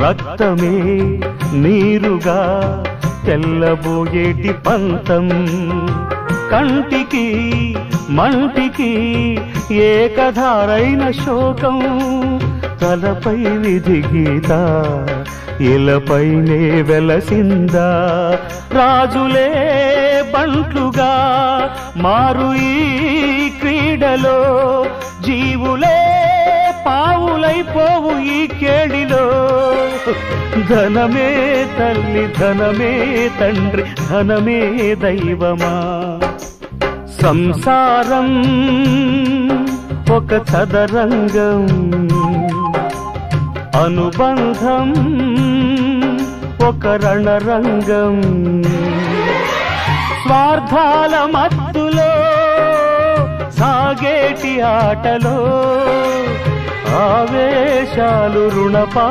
రక్తమే నీరుగా తెల్లబోయేటి పంతం కంటికి మంటికి ఏకధారైన శోకం తలపై విధి గీత ఇలపైనే వెలసిందా రాజులే బంట్లుగా మారు ఈ క్రీడలో జీవులే పావులైపోవు ఈ కేడిలో ధనమే తల్లి ధనమే తండ్రి ధనమే దైవమా సంసారం ఒక చదరంగం అనుబంధం ఒక రణరంగం స్వార్థాల మత్తులో సాగేటి ఆటలో ఆవేశాలు రుణపా